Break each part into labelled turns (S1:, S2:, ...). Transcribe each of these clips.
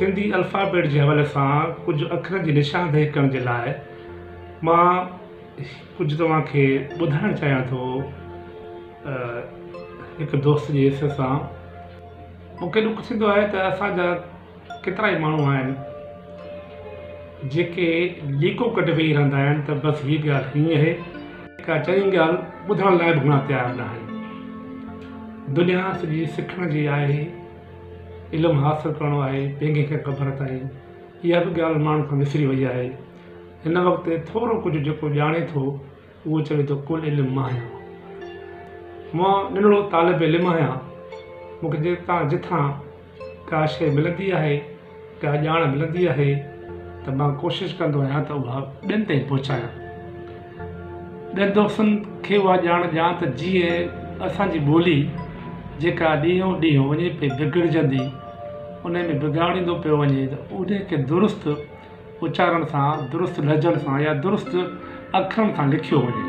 S1: Sindhi alphabet जे हवाले सां कुझु अखरनि जी निशानदेही करण जे लाइ मां कुझु तव्हांखे ॿुधाइणु चाहियां थो। हिकु दोस्त जी हैसियत सां मूंखे ॾुख थींदो आहे त असांजा केतिरा ई माण्हू आहिनि जेके लीको कढी वेही रहंदा आहिनि त बसि हीअ ॻाल्हि हीअं आहे, का चङी ॻाल्हि ॿुधण लाइ बि घणा तयारु न आहिनि। दुनिया सॼी सिखण जी आहे, इल्मु हासिलु करिणो आहे, पंहिंखे खे ख़बर अथई, इहा बि ॻाल्हि माण्हू खां विसरी वई आहे। हिन वक़्तु थोरो कुझु जेको ॼाणे थो उहो चवे थो कुल इल्मु मां आहियां, मां नंढड़ो तालिब इल्मु आहियां, मूंखे जिथां का शइ मिलंदी आहे, का ॼाण मिलंदी आहे त मां कोशिशि कंदो आहियां त उहा ॿियनि ताईं पहुचायां। ॿियनि दोस्तनि खे उहा ॼाण ॾियां त जीअं असांजी ॿोली जेका ॾींहों ॾींहुं वञे पई बिगड़जंदी, उन में बिगाड़ींदो पियो वञे त उनखे दुरुस्त उचारण सां, दुरुस्त लहजन सां या दुरुस्त अखरनि सां लिखियो वञे।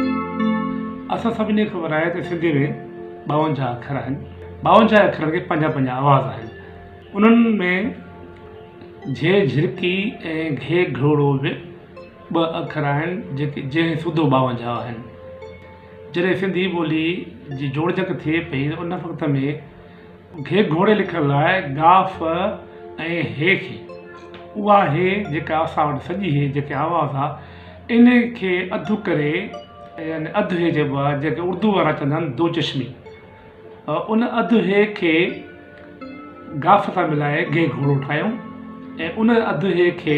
S1: असां सभिनी खे ख़बर आहे त सिंधी में 52 अखर आहिनि। 52 अखरनि खे 5 आवाज़ आहिनि। उन्हनि में झे झिरकी ऐं घे घोड़ो बि 2 अखर आहिनि जेके जंहिं सूधो 52 आहिनि। जॾहिं सिंधी ॿोली जी जोड़जक थिए पई त उन वक़्त में घे घोड़े लिखण लाइ गाफ़ ऐं हे खे, उहा हे जेका असां वटि सॼी हे जेके आवाज़ आहे इन खे अधु करे, यानी अधु हे चइबो आहे जेके उर्दू वारा चवंदा आहिनि दो चश्मी, उन अधु हे खे गाफ़ सां मिलाए घे घोड़ो ठाहियूं ऐं उन अधु हे खे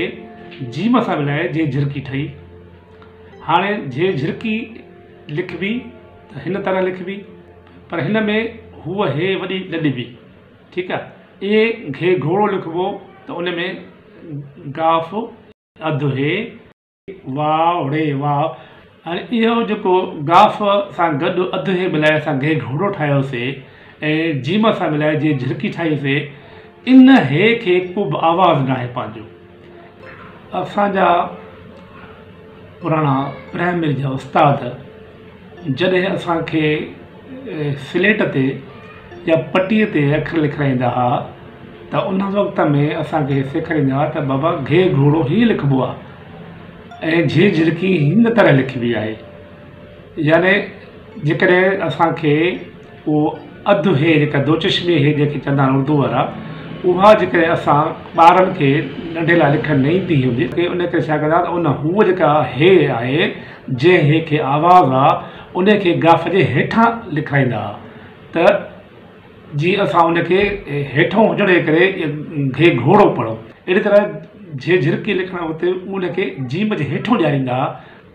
S1: जीम सां मिलाए जे झिरकी ठही। हाणे जे झिरकी लिखबी त हिन तरह लिखबी, पर हिन में हूअ हे वॾी ॾॾबी, ठीकु आहे। इहे घे घोड़ो लिखबो त उन में गाफ़ अधु हे वाव रे वाव। हाणे इहो जेको गाफ़ सां गॾु अधु हे मिलाए असां घे घोड़ो ठाहियोसीं ऐं जीम सां मिलाए जे झिरकी ठाहीसीं, इन हे खे को बि आवाज़ न आहे पंहिंजो। असांजा पुराणा प्राइमरी जा उस्ताद जॾहिं असांखे स्लेट ते या पटीअ ते अखर लिखाईंदा हुआ त उन वक़्त में असांखे सेखारींदा हुआ त बाबा घे घोड़ो हीअं लिखिबो आहे ऐं झे झिरकी हिन तरह लिखबी आहे। याने जेकॾहिं असांखे उहो अधु हे जेका दो चश्मी हे जेके चवंदा आहिनि उर्दू वारा, उहा जेकॾहिं असां ॿारनि खे नंढे लाइ लिखणु न ईंदी हुजे की उन खे छा कंदा त उन हूअ जेका हे आहे जंहिं हे खे आवाज़ आहे उनखे गाफ़ जे हेठां लिखाईंदा त जीअं असां उनखे हेठों हुजण जे करे घे घोड़ो पढ़ूं। अहिड़ी तरह जे झिरकी लिखणु हुते उनखे जीम जे हेठों ॾियारींदा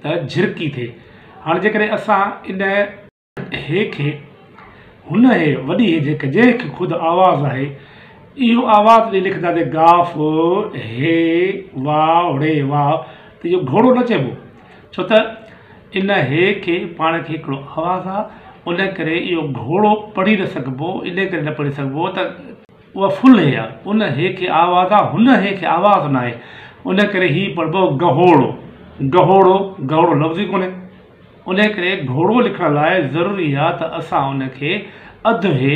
S1: त झिरकी थिए। हाणे जेकॾहिं असां इन हे खे हुन हे वॾी हे जेके जंहिंखे ख़ुदि आवाज़ आहे इहो आवाज़ ॾेई लिखंदासीं गाफ़ हे वाव रे वाव, त इहो घोड़ो न चइबो, छो त इन हे खे पाण खे हिकिड़ो आवाज़ आहे, उन करे इहो घोड़ो पढ़ी न सघिबो, इन करे न पढ़ी सघिबो त उहा फुल हे आहे, उन हे खे आवाज़ आहे, हुन हे खे आवाज़ न आहे, उन करे हीउ पढ़िबो गहोड़ो। गहोड़ो गहोड़ो लफ़्ज़ ई कोन्हे, उन करे घोड़ो लिखण लाइ ज़रूरी आहे त असां उनखे अधु हे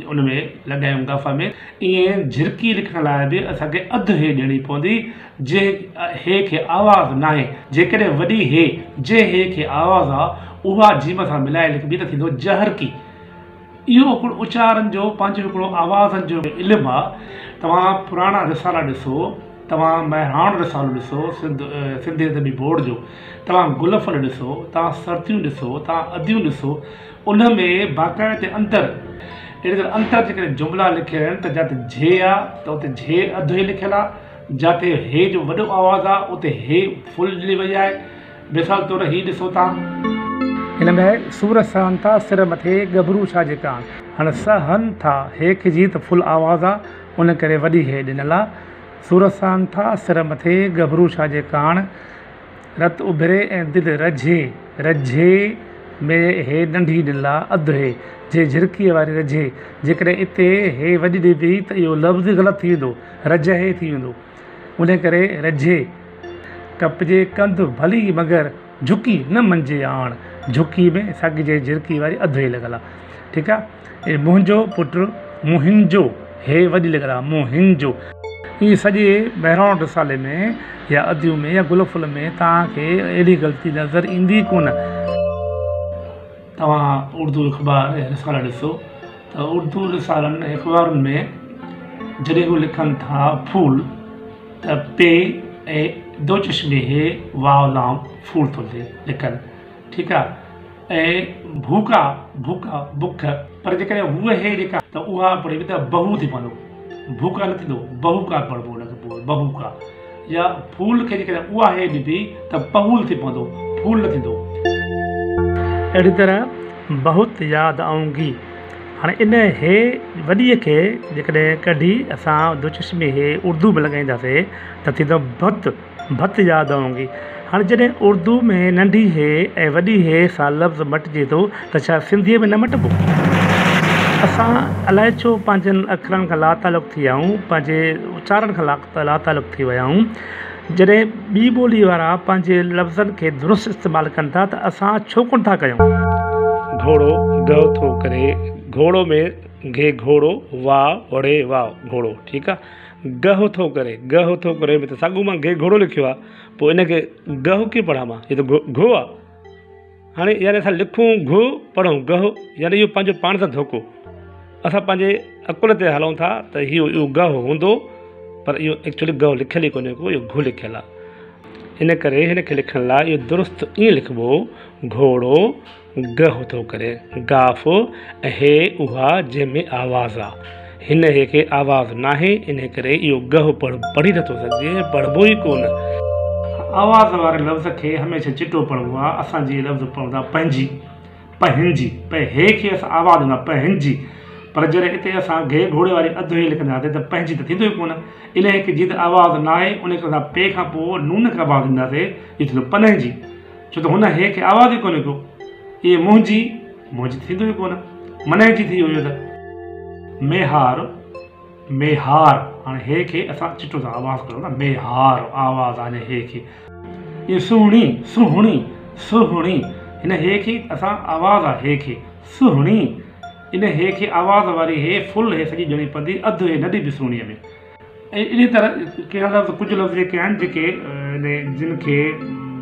S1: उन में लॻायूं गाफ़ में। ईअं झिरकी लिखण लाइ बि असांखे अधु हे ॾियणी पवंदी जे हे खे आवाज़ न आहे। जेकॾहिं वॾी हे जे हे खे आवाज़ आहे उहा जीम सां मिलाए लिखबी त थींदो जहरकी। इहो हिकिड़ो उचारनि जो पंहिंजो हिकिड़ो आवाज़नि जो इल्मु आहे। तव्हां पुराणा रिसाला ॾिसो, तव्हां महिराण रिसालो ॾिसो सिंधी अदबी बोर्ड जो, तव्हां गुलफल ॾिसो, तव्हां सर्तियूं ॾिसो, तव्हां अदियूं ॾिसो, उन में बाक़ाइदे अंदरि अहिड़ी तरह अंतर जेकॾहिं जुमिला लिखियल आहिनि त जिते झे आहे त उते झे अधु हे लिखियलु आहे, जिते हे जो वॾो आवाज़ आहे उते हे फुल ॾिनी वई आहे। मिसाल तौरु हीउ ॾिसो तव्हां, हिन में सूर सहन था सिर मथे गभरू छा जेका हाणे सहन था हे खे जी त फुल आवाज़ आहे, उन करे वॾी हे ॾिनल आहे। सूर सहन था सिर मथे गभरू छा जे काण, रत उभिरे ऐं दिलि रझे, रझे में हे नंढी ॾिनल आहे अधु हे जे झिरकीअ वारी रझे। जेकॾहिं इते हे वॾी ॾिबी त इहो लफ़्ज़ ग़लति थी वेंदो, रज हे थी वेंदो, उन करे रझे। कपिजे कंध भली मगर झुकी न मंझे आण, झुकी में साॻी जे झिरकी वारी अधु हे लॻल आहे, ठीकु आहे। मुंहिंजो पुटु मुहिंजो हे वॾी लॻल आहे मुहिंजो। ये सॼे बहिराणो रिसाले में या अदियूं में या गुलफुल में तव्हांखे अहिड़ी ग़लती नज़र ईंदी कोन। तव्हां उर्दू अख़बार ऐं रिसाला ॾिसो त उर्दू रिसालनि ऐं अख़बारुनि में जॾहिं उहे लिखनि था फूल त पे ऐं दो चश्मे हे वाव लाम फूल थो लिखनि, ठीकु आहे। ऐं भूका भूका बुख, पर जेकॾहिं हूअ हे जेका त उहा पढ़ी त बहू थी पवंदो, भूका न थींदो, बहुका पढ़बो हुनखे पोइ बहुका। या फूल खे जेकॾहिं उहा हे ॾिबी त पहूल थी पवंदो, फूल न थींदो। अहिड़ी तरह बहुत यादि आऊंगी, हाणे इन हे वॾीअ खे जेकॾहिं कढी असां दो चश्मे हे उर्दू में लॻाईंदासीं त थींदो भत, भत यादि आऊंगी। हाणे जॾहिं उर्दू में नंढी हे ऐं वॾी हे सां लफ़्ज़ मटिजे थो त छा सिंधीअ में न मटिबो? असां अलाए छो पंहिंजनि अखरनि खां लातालुक़ थी विया आहियूं, पंहिंजे उचारण खां लातालुक़ थी विया आहियूं। जॾहिं ॿी ॿोली वारा पंहिंजे लफ़्ज़नि खे दुरुस्त इस्तेमालु कनि था त असां छो कोन था कयूं? घोड़ो गह थो करे, घोड़ो में घे घोड़ो, वाह वड़े वाह घोड़ो, ठीकु आहे। गह थो करे में त साॻियो मां घे घोड़ो लिखियो आहे, पोइ इनखे गह कीअं पढ़ां मां? इहो त घो आहे। हाणे यानी असां लिखूं घो पढ़ूं गह, यानी इहो पंहिंजो पाण सां धोखो। असां पंहिंजे अकुल ते हलूं था त इहो गह हूंदो, पर इहो एक्चुअली गह लिखियलु ई कोन्हे को, इहो घो लिखियलु आहे। इन करे हिनखे लिखण लाइ इहो दुरुस्त ईअं लिखिबो, घोड़ो गह थो करे, गाफ़ ऐं हे उहा जंहिंमें आवाज़ आहे। हिन हे खे आवाज़ न आहे, इन करे इहो गह पढ़ी नथो सघिजे, पढ़बो ई कोन। आवाज़ वारे लफ़्ज़ खे हमेशह चिटो पढ़बो आहे। असां जीअं लफ़्ज़ पढ़ंदा पंहिंजी, पंहिंजी, हे खे असां आवाज़ ॾींदा पंहिंजी, पर जॾहिं हिते असां घे घोड़े वारी अधु हे लिखंदासीं त पंहिंजी त थींदो ई कोन। इन खे जीअं त आवाज़ न आहे, उन खे असां पे खां पोइ नून खे आवाज़ ॾींदासीं, इहो थींदो पंहिंजी, छो त हुन हे खे आवाज़ ई कोन्हे को। इहे मुंहिंजी, मुंहिंजी थींदो ई कोन, मनहिजी थी वियो त मेहार, मेहार, हाणे हे खे असां चिटो था आवाज़ कयूं था, मेहार आवाज़ आहे हे खे। इहे सुहिणी, सुहिणी, सुहिणी, हिन हे खे असां आवाज़ आहे हे खे सुहिणी, इन हे खे आवाज़ वारी हे फुल हे सॼी ॼणी पवंदी, अधु हे न ॾिबी सुहिणीअ में। ऐं इन तरह कहिड़ा लफ़्ज़ कुझु लफ़्ज़ जेके आहिनि जेके जिन खे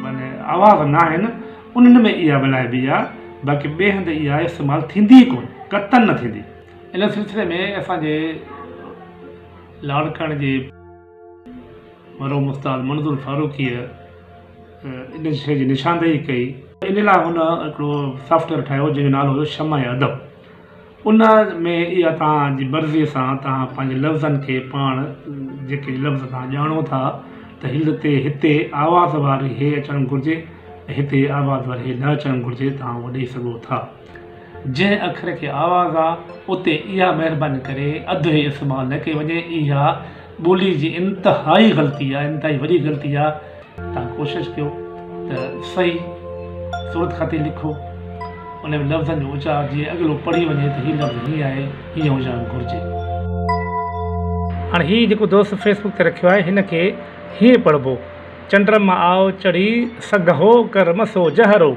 S1: माने आवाज़ न आहिनि, उन्हनि में इहा ॻाल्हाइबी आहे, बाक़ी ॿिए हंधि इहा इस्तेमालु थींदी ई कोन, क़तन न थींदी। इन सिलसिले में असांजे लाड़काणे जे मरहूम उस्ताद मंज़ूर फारूक़ीअ इन शइ जी निशानदेही कई। इन लाइ हुन हिकिड़ो सॉफ्टवेयर ठाहियो जंहिंजो नालो हुयो शमा अदब। उन में इहा तव्हांजी मर्ज़ीअ सां तव्हां पंहिंजे लफ़्ज़नि खे पाण जेके लफ़्ज़ तव्हां ॼाणो था त हिते आवाज़ वारी हे अचणु घुरिजे, हिते आवाज़ वारी हे न अचणु घुरिजे, तव्हां उहो ॾेई सघो था। जंहिं अखर खे आवाज़ आहे उते इहा महिरबानी करे अधु हे इस्तेमालु न कई वञे, इहा ॿोली जी इंतिहाई ग़लती आहे, इंतिहाई वॾी ग़लती आहे। तव्हां कोशिशि कयो त सही सूरत ख़ाती लिखो, उन में लफ़्ज़नि जो उचार जीअं अॻिलो पढ़ी वञे त हीअ लफ़्ज़ हीअं आहे, हीअं हुजणु घुरिजे। हाणे हीअ जेको दोस्त फेसबुक ते रखियो आहे, हिन खे हीअं पढ़बो, चंड्रमा आओ चढ़ी सघो कर मसो जहरो।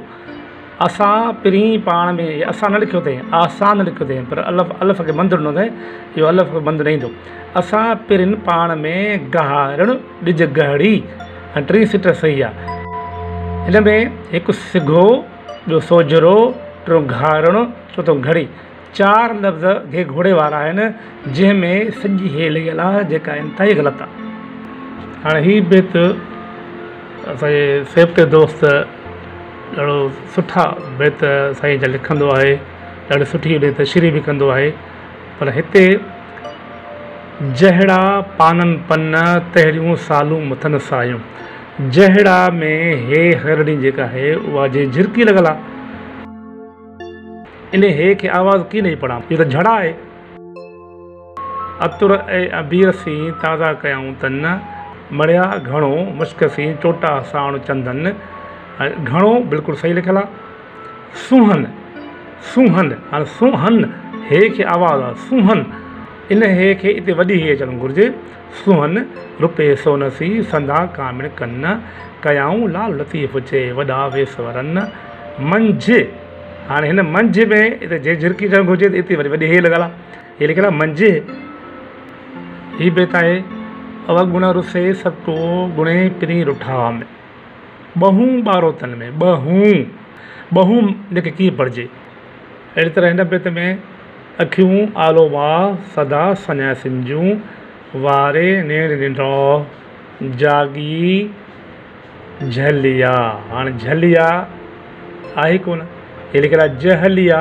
S1: असां पहिरीं पाण में असां न लिखियो अथई, आसान न लिखियो अथई, पर अलफ़ खे बंदि ॾिनो अथई, इहो अलफ़ बंदि न ईंदो। असां पहिरीं पाण में गहारणु ॾिज गहड़ी, ऐं टी सिट सही आहे। हिन में हिकु सिघो, ॿियो सोजरो, टियों घारणु, चोथों घड़ी, 4 लफ़्ज़ घे घोड़े वारा आहिनि, जंहिंमें सॼी हे लॻियल आहे जेका इंतिहाई ग़लति आहे। हाणे हीअ बेत असांजे सेब ते दोस्त ॾाढो सुठा बेत साईं जा लिखंदो आहे, ॾाढी सुठी ॾे तशरीह बि कंदो आहे, पर हिते जहिड़ा पाननि पन तहिड़ियूं सालूं मुथनि सायूं, जहिड़ा में हे हरणी जेका आहे उहा जे झिरकी लॻल आहे। इन हे खे आवाज़ कीअं नहीं पढ़ां, इहो त झड़ा आहे। अतुर ऐं अबीर सी ताज़ा कयाऊं तन, मड़िया घणो मुश्क सी चोटा साण चंदन। घणो बिल्कुलु सही लिखियलु आहे। सुहन, सुहन, हाणे सुहन हे खे आवाज़ आहे सुहन, इन हे खे हिते वॾी हे अचणु घुरिजे। सुहन रुपए सोनसी संदा कामिण कन, कयाऊं लाल लतीफ़ चे वॾा वेसवरन। मंझ, हाणे हिन मंझ में हिते जे झिरकी अचणु घुरिजे त हिते वरी वॾी हे लॻल आहे, हे लिखियलु आहे मंझ। हीअ बेत आहे अवगुण रुसे सतो गुणे पिरी रुठा में ॿहूं ॿारोतनि में ॿहूं जेके कीअं पढ़िजे। अहिड़ी तरह हिन बेत में अखियूं आलो वाह सदा सञा सिंजूं वारे नेड़ निंडो जागी झलिया। हाणे झलिया आहे कोन, हे लिखियलु आहे जहलिया।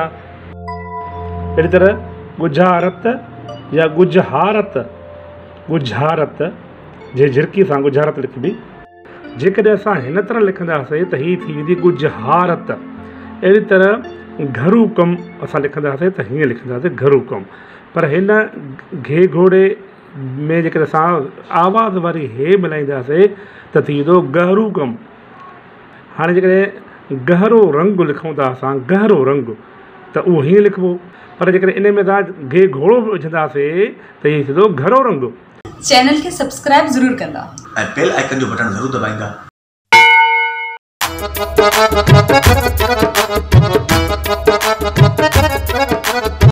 S1: अहिड़ी तरह गुझारत या गुझारत जे झिरकी सां गुझारत लिखबी। जेकॾहिं असां हिन तरह लिखंदासीं त हीअ थी वेंदी गुझारत। अहिड़ी तरह घरू कम असां लिखंदासीं त हीअं लिखंदासीं घरू कम। पर हिन घे घोड़े में जेकॾहिं असां आवाज़ वारी हे मिलाईंदासीं त थी वेंदो गहरू कम। हाणे जेकॾहिं गहरो रंग लिखूं था असां गहरो रंग त उहो हीअं लिखिबो। पर जेकॾहिं इन में असां घे घोड़ो विझंदासीं त हीअ थींदो घरो रंग।
S2: चैनल खे सब्सक्राइब ज़रूर कंदा
S3: ऐं बेल आइकन जो बटन ज़रूर दबाईंदा।